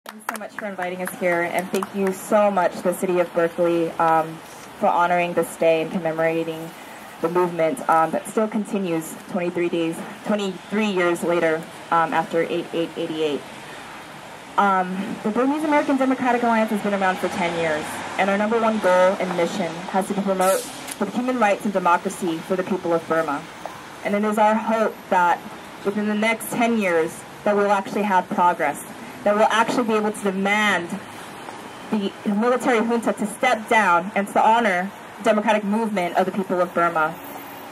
Thanks so much for inviting us here, and thank you so much, the City of Berkeley, for honoring this day and commemorating the movement that still continues 23 years later after 8/8/88. The Burmese American Democratic Alliance has been around for 10 years, and our number one goal and mission has to promote the human rights and democracy for the people of Burma. And it is our hope that within the next 10 years that we'll actually have progress, that we'll actually be able to demand the military junta to step down and to honor the democratic movement of the people of Burma,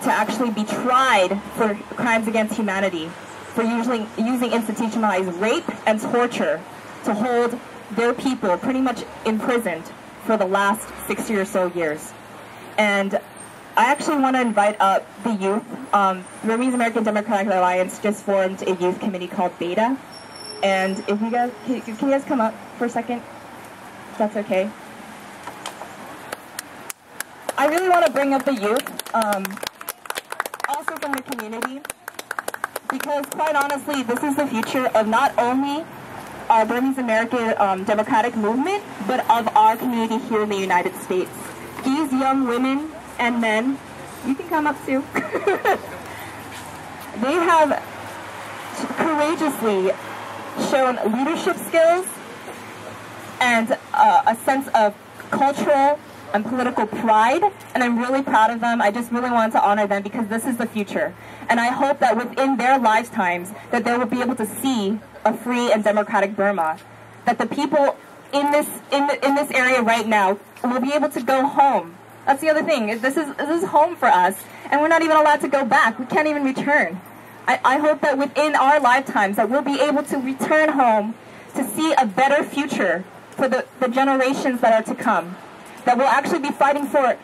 to actually be tried for crimes against humanity, for using institutionalized rape and torture to hold their people pretty much imprisoned for the last 60 or so years. And I actually want to invite up the youth. The Burmese American Democratic Alliance just formed a youth committee called Beta. And if you guys, can you guys come up for a second? If that's okay. I really want to bring up the youth, also from the community, because quite honestly, this is the future of not only our Burmese American democratic movement, but of our community here in the United States. These young women and men, you can come up too, they have courageously shown leadership skills and a sense of cultural and political pride, and I'm really proud of them. I just really wanted to honor them because this is the future. And I hope that within their lifetimes that they will be able to see a free and democratic Burma, that the people in this area right now will be able to go home. That's the other thing. This is home for us, and we're not even allowed to go back. We can't even return. I hope that within our lifetimes that we'll be able to return home to see a better future for the generations that are to come. That we'll actually be fighting for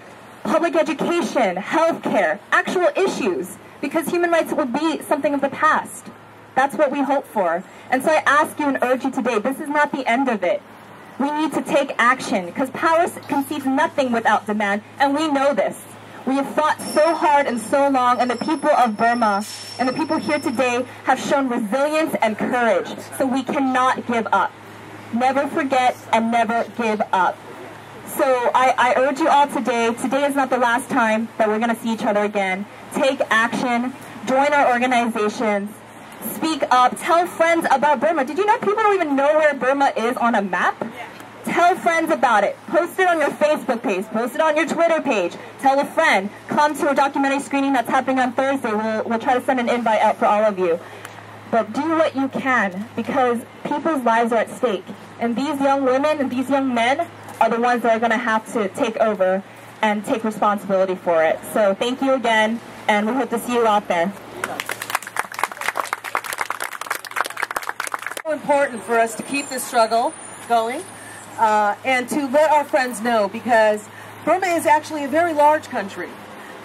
public education, healthcare, actual issues, because human rights will be something of the past. That's what we hope for. And so I ask you and urge you today, this is not the end of it. We need to take action, because power concedes nothing without demand, and we know this. We have fought so hard and so long, and the people of Burma and the people here today have shown resilience and courage, so we cannot give up. Never forget and never give up. So I urge you all today is not the last time that we're going to see each other again. Take action, join our organizations, speak up, tell friends about Burma. Did you know people don't even know where Burma is on a map? Tell friends about it. Post it on your Facebook page. Post it on your Twitter page. Tell a friend. Come to a documentary screening that's happening on Thursday. We'll try to send an invite out for all of you. But do what you can, because people's lives are at stake. And these young women and these young men are the ones that are going to have to take over and take responsibility for it. So thank you again, and we hope to see you out there. It's so important for us to keep this struggle going and to let our friends know, because Burma is actually a very large country.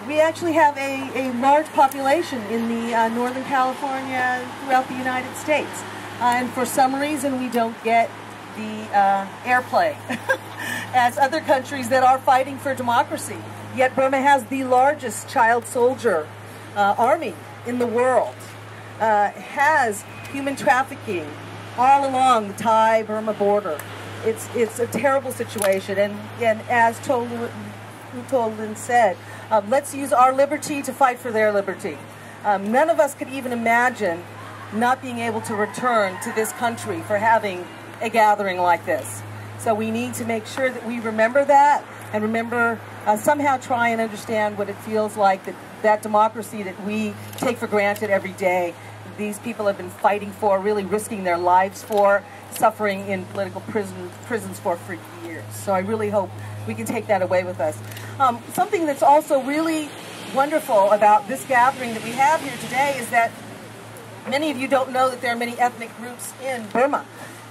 We actually have a large population in the Northern California, throughout the United States. And for some reason, we don't get the airplay as other countries that are fighting for democracy. Yet Burma has the largest child soldier army in the world, has human trafficking all along the Thai-Burma border. It's a terrible situation, and as Tolin said, let's use our liberty to fight for their liberty. None of us could even imagine not being able to return to this country for having a gathering like this. So we need to make sure that we remember that, and remember somehow try and understand what it feels like, that democracy that we take for granted every day. These people have been fighting for, really risking their lives for, suffering in political prisons for years. So I really hope we can take that away with us. Something that's also really wonderful about this gathering that we have here today is that many of you don't know that there are many ethnic groups in Burma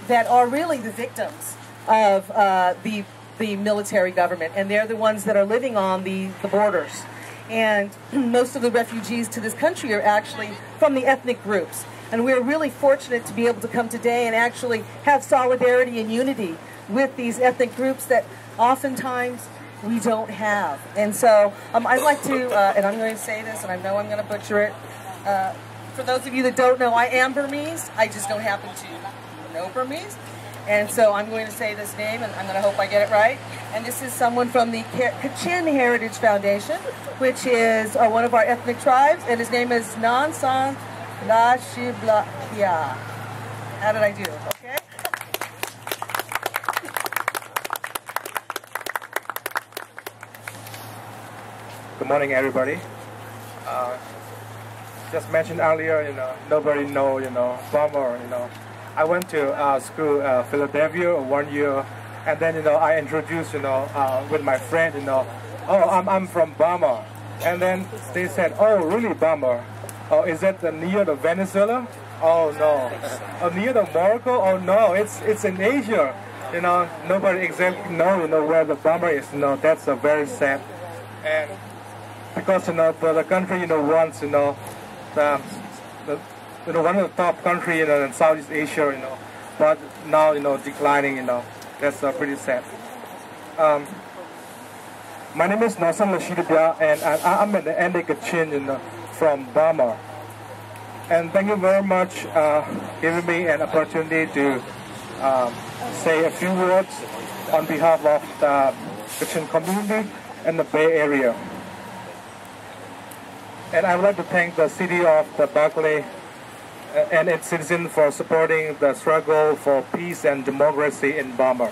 that are really the victims of the military government, and they're the ones that are living on the borders. And most of the refugees to this country are actually from the ethnic groups. And we're really fortunate to be able to come today and actually have solidarity and unity with these ethnic groups that oftentimes we don't have. And so I'd like to, and I'm going to say this, and I know I'm going to butcher it. For those of you that don't know, I am Burmese. I just don't happen to know Burmese. And so I'm going to say this name, and I'm going to hope I get it right. And this is someone from the Kachin Heritage Foundation, which is one of our ethnic tribes, and his name is Nansan Lashiblakia. How did I do? Okay. Good morning, everybody. Just mentioned earlier, nobody know, Burma, I went to school, Philadelphia, 1 year, and then, I introduced, with my friend, oh, I'm from Burma, and then they said, oh, really, Burma? Oh, is that near the Venezuela? Oh no. Oh, near the Morocco? Oh no, it's in Asia. Nobody exactly know, where the Burma is. That's very sad. And because the country wants the one of the top country in Southeast Asia, but now declining. That's pretty sad. My name is Nasan Lashidabia, and I'm an ethnic Kachin from Burma. And thank you very much giving me an opportunity to say a few words on behalf of the Kachin community and the Bay Area. And I would like to thank the city of Berkeley and its citizens for supporting the struggle for peace and democracy in Burma.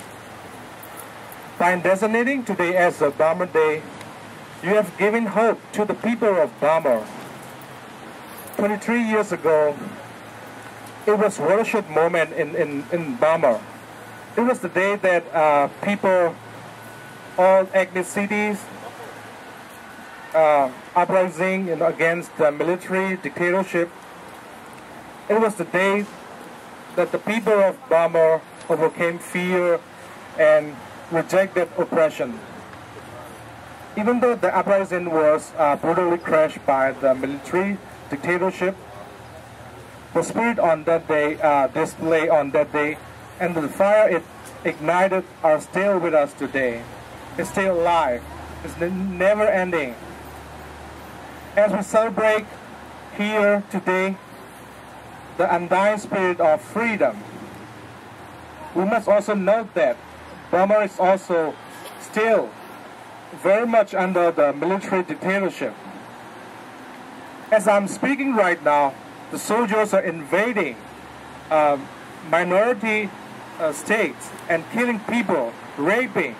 By designating today as a Burma Day, you have given hope to the people of Burma. 23 years ago, it was a watershed moment in Burma. It was the day that people, all ethnicities, uprising against the military dictatorship. It was the day that the people of Burma overcame fear and rejected oppression. Even though the uprising was brutally crushed by the military dictatorship, the spirit on that day, display on that day, and the fire it ignited are still with us today. It's still alive. It's never ending. As we celebrate here today the undying spirit of freedom, we must also note that Burma is also still very much under the military dictatorship. As I'm speaking right now, the soldiers are invading minority states and killing people, raping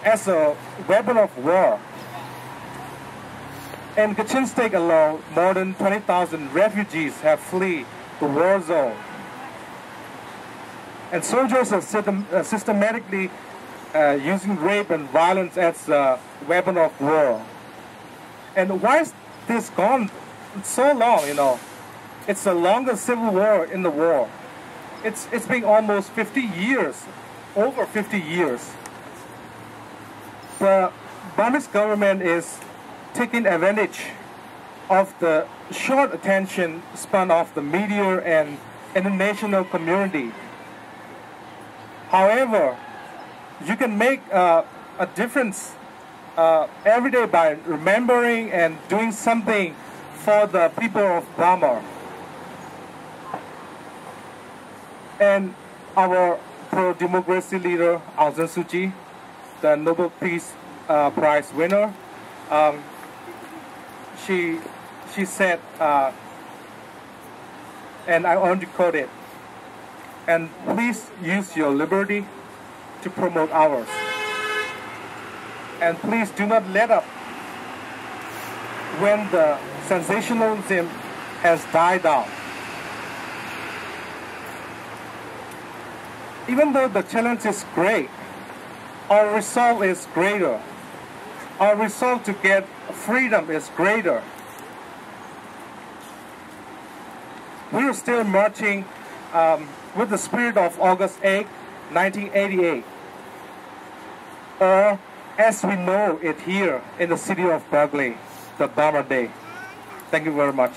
as a weapon of war. In Kachin State alone, more than 20,000 refugees have fled the war zone. And soldiers are systematically using rape and violence as a weapon of war. And why is this gone so long, It's the longest civil war in the world. It's been almost 50 years, over 50 years. The Burmese government is taking advantage of the short attention span of the media and international community. However, you can make a difference every day by remembering and doing something for the people of Burma. And our pro-democracy leader, Aung San Suu Kyi, the Nobel Peace Prize winner, she said, and I want to quote it, and please use your liberty to promote ours. And please do not let up when the sensationalism has died down. Even though the challenge is great, our resolve is greater. Our resolve to get freedom is greater. We are still marching with the spirit of August 8, 1988. Or as we know it here in the city of Berkeley, the Burma Day. Thank you very much.